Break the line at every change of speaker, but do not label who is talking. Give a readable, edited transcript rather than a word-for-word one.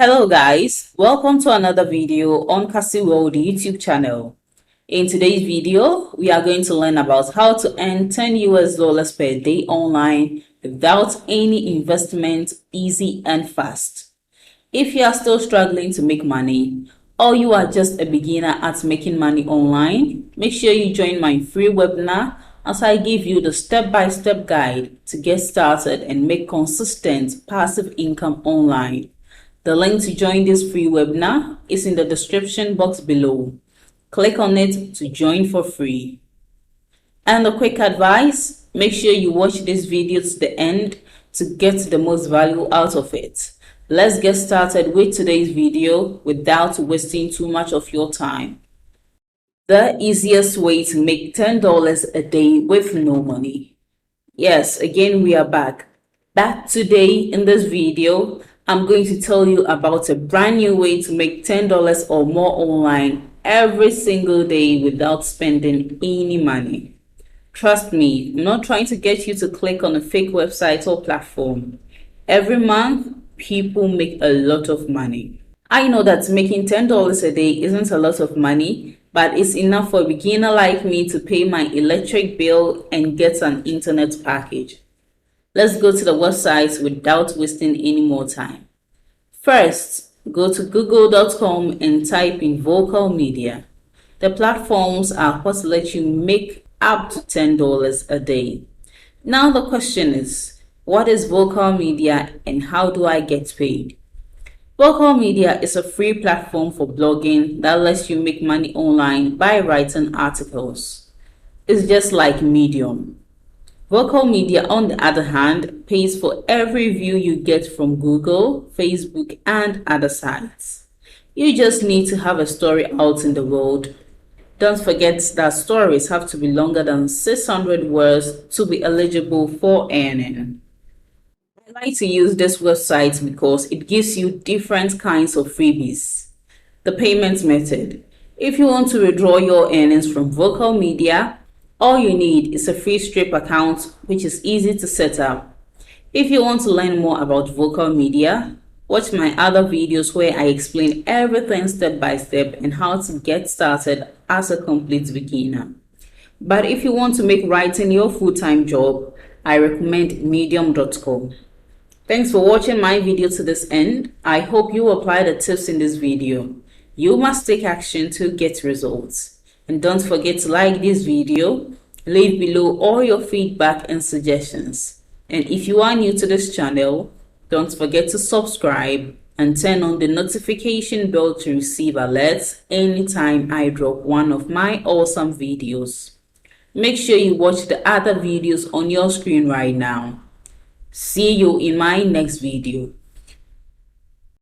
Hello guys, welcome to another video on Cassy World YouTube channel. In today's video, we are going to learn about how to earn $10 per day online without any investment, easy and fast. If you are still struggling to make money or you are just a beginner at making money online, make sure you join my free webinar as I give you the step-by-step guide to get started and make consistent passive income online. The link to join this free webinar is in the description box below. Click on it to join for free. And a quick advice, make sure you watch this video to the end to get the most value out of it. Let's get started with today's video without wasting too much of your time. The easiest way to make $10 a day with no money. Yes, again we are back. Back today in this video, I'm going to tell you about a brand new way to make $10 or more online every single day without spending any money. Trust me, I'm not trying to get you to click on a fake website or platform. Every month, people make a lot of money. I know that making $10 a day isn't a lot of money, but it's enough for a beginner like me to pay my electric bill and get an internet package. Let's go to the website without wasting any more time. First, go to google.com and type in Vocal Media. The platforms are what let you make up to $10 a day. Now the question is, what is Vocal Media and how do I get paid? Vocal Media is a free platform for blogging that lets you make money online by writing articles. It's just like Medium. Vocal Media, on the other hand, pays for every view you get from Google, Facebook, and other sites. You just need to have a story out in the world. Don't forget that stories have to be longer than 600 words to be eligible for earning. I like to use this website because it gives you different kinds of freebies. The payment method. If you want to withdraw your earnings from Vocal Media, all you need is a free Stripe account, which is easy to set up. If you want to learn more about Vocal Media, watch my other videos where I explain everything step by step and how to get started as a complete beginner. But if you want to make writing your full-time job, I recommend medium.com. Thanks for watching my video to this end. I hope you apply the tips in this video. You must take action to get results. And don't forget to like this video, leave below all your feedback and suggestions. And if you are new to this channel, don't forget to subscribe and turn on the notification bell to receive alerts anytime I drop one of my awesome videos. Make sure you watch the other videos on your screen right now. See you in my next video.